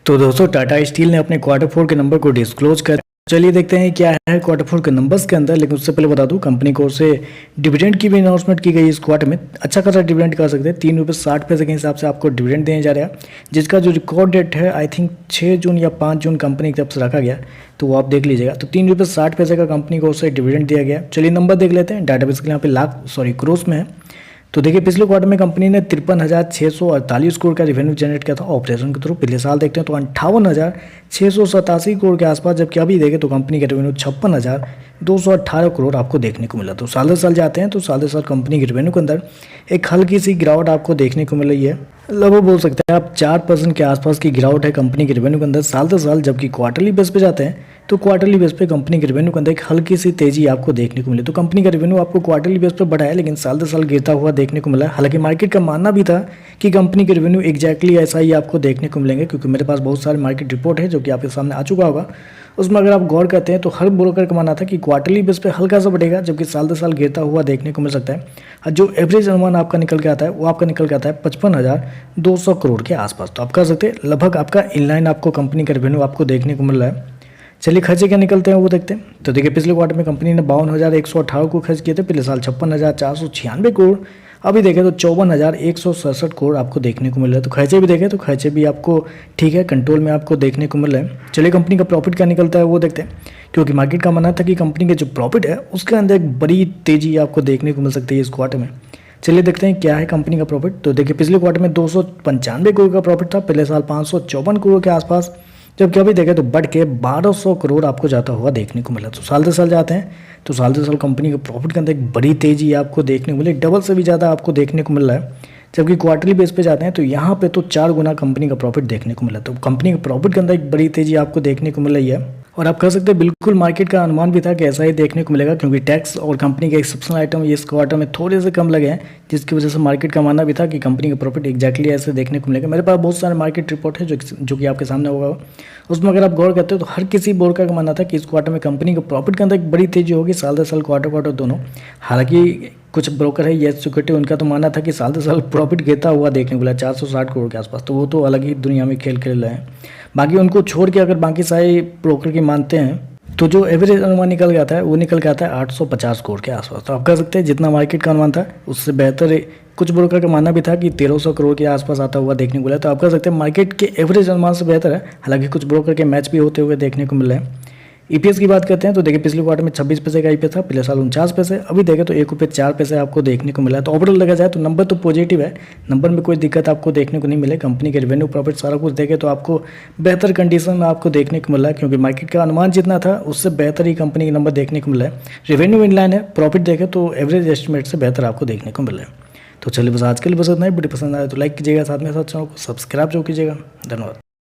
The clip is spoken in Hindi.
तो दोस्तों टाटा स्टील ने अपने क्वार्टर फोर के नंबर को डिस्क्लोज कर चलिए देखते हैं क्या है क्वार्टर फोर के नंबर्स के अंदर। लेकिन उससे पहले बता दूं कंपनी को से डिविडेंड की भी अनाउंसमेंट की गई इस क्वार्टर में। अच्छा खासा डिविडेंड कर सकते हैं, 3 रुपये 60 पैसे के हिसाब से आपको डिविडेंड देने जा रहा है, जिसका जो रिकॉर्ड डेट है आई थिंक 6 जून या 5 जून कंपनी की तरफ से रखा गया, तो वो आप देख लीजिएगा। तो 3 रुपये 60 पैसे का कंपनी को से डिविडेंड दिया गया। चलिए नंबर देख लेते हैं। डाटाबेस के यहाँ पे क्रोस में है। तो देखिए पिछले क्वार्टर में कंपनी ने 53,648 करोड़ का रेवेन्यू जनरेट किया था ऑपरेशन के थ्रू। पिछले साल देखते हैं तो 58,687 करोड़ के आसपास, जबकि अभी देखें तो कंपनी का रेवेन्यू 56,218 करोड़ आपको देखने को मिला। तो साल दर साल जाते हैं तो साल दर साल कंपनी के रेवेन्यू के अंदर एक हल्की सी गिरावट आपको देखने को मिल रही है। लगभग बोल सकते हैं आप 4% के आसपास की गिरावट है कंपनी के रेवेन्यू के अंदर साल दर साल। जबकि क्वार्टरली बेस पे जाते हैं तो क्वार्टरली बेस पे कंपनी के रेवेन्यू के अंदर एक हल्की सी तेजी आपको देखने को मिली। तो कंपनी का रेवेन्यू आपको क्वार्टरली बेस पे बढ़ा है, लेकिन साल दर साल गिरता हुआ देखने को मिला है। हालांकि मार्केट का मानना भी था कि कंपनी के रेवेन्यू एग्जैक्टली ऐसा ही आपको देखने को मिलेंगे, क्योंकि मेरे पास बहुत सारे मार्केट रिपोर्ट है जो कि आपके सामने आ चुका होगा। उसमें अगर आप गौर करते हैं तो हर ब्रोकर का मानना था कि क्वार्टरली बेस पे हल्का सा बढ़ेगा, जबकि साल दर साल गिरता हुआ देखने को मिल सकता है। और जो एवरेज अनुमान आपका निकल के आता है वो आपका निकल के आता है 55,200 करोड़ के आसपास। तो आप कह सकते हैं लगभग आपका इनलाइन आपको कंपनी का रेवेन्यू आपको देखने को मिल रहा है। चलिए खर्चे क्या निकलते हैं वो देखते हैं। तो देखिए पिछले क्वार्टर में कंपनी ने 52,118 को खर्च किए थे। पिछले साल 56,496 करोड़। अभी देखें तो 54,167 करोड़ आपको देखने को मिल रहा है। तो खर्चे भी देखें तो खर्चे भी आपको ठीक है, कंट्रोल में आपको देखने को मिल रहा है। चलिए कंपनी का प्रॉफिट क्या निकलता है वो देखते हैं, क्योंकि मार्केट का मानना था कि कंपनी के जो प्रॉफिट है उसके अंदर एक बड़ी तेजी आपको देखने को मिल सकती है इस क्वार्टर में। चलिए देखते हैं क्या है कंपनी का प्रॉफिट। तो देखिए पिछले क्वार्टर में 295 करोड़ का प्रॉफिट था। पिछले साल 554 करोड़ के आसपास, जबकि अभी देखें तो बढ़ के 1200 करोड़ आपको जाता हुआ देखने को मिला। तो साल दर साल जाते हैं तो साल दर साल कंपनी के प्रॉफिट के अंदर एक बड़ी तेजी आपको देखने को मिली, डबल से भी ज़्यादा आपको देखने को मिल रहा है। जबकि क्वार्टरली बेस पे जाते हैं तो यहाँ पे तो 4 गुना कंपनी का प्रॉफिट देखने को मिला। तो कंपनी के प्रॉफिट के अंदर एक बड़ी तेजी आपको देखने को मिल रही है। और आप कह सकते हैं बिल्कुल मार्केट का अनुमान भी था कि ऐसा ही देखने को मिलेगा, क्योंकि टैक्स और कंपनी के एक्सेप्शनल आइटम इस क्वार्टर में थोड़े से कम लगे हैं, जिसकी वजह से मार्केट का मानना भी था कि कंपनी का प्रॉफिट एग्जैक्टली ऐसे देखने को मिलेगा। मेरे पास बहुत सारे मार्केट रिपोर्ट है जो कि आपके सामने होगा। उसमें अगर आप गौर करते हो तो हर किसी ब्रोकर का मानना था कि इस क्वार्टर में कंपनी के प्रॉफिट के अंदर एक बड़ी तेजी होगी, साल दर साल क्वार्टर दोनों। हालांकि कुछ ब्रोकर है येस सिक्योरिटी, उनका तो मानना था कि साल दर साल प्रॉफिट गिरता हुआ देखने को मिला 460 करोड़ के आसपास। तो वो तो अलग ही दुनिया में खेल खेल रहे हैं। बाकी उनको छोड़ के अगर बाकी सारे ब्रोकर की मानते हैं तो जो एवरेज अनुमान निकल गया था वो निकल के आता है 850 करोड़ के आसपास। तो आप कह सकते हैं जितना मार्केट का अनुमान था उससे बेहतर कुछ ब्रोकर का मानना भी था कि 1300 करोड़ के आसपास आता हुआ देखने को मिला। तो आप कह सकते हैं मार्केट के एवरेज अनुमान से बेहतर है। हालांकि कुछ ब्रोकर के मैच भी होते हुए देखने को मिल रहे हैं। ईपीएस की बात करते हैं तो देखिए पिछले क्वार्टर में 26 पैसे का ईपीएस था, पिछले साल 49 पैसे। अभी देखें तो 1 रुपये 4 पैसे आपको देखने को मिला है। तो ओवरऑल देखा जाए तो नंबर तो पॉजिटिव है, नंबर में कोई दिक्कत आपको देखने को नहीं मिले। कंपनी के रेवेन्यू प्रॉफिट सारा कुछ देखें तो आपको बेहतर कंडीशन में आपको देखने को मिला है, क्योंकि मार्केट का अनुमान जितना था उससे बेहतर ही कंपनी के नंबर देखने को मिला है। रेवेन्यू इनलाइन है, प्रॉफिट देखें तो एवरेज एस्टिमेट से बेहतर आपको देखने को मिला है। तो चलिए बस आज के लिए बस इतना ही। वीडियो पसंद आए तो लाइक कीजिएगा, साथ में साथ चैनल को सब्सक्राइब जो कीजिएगा। धन्यवाद।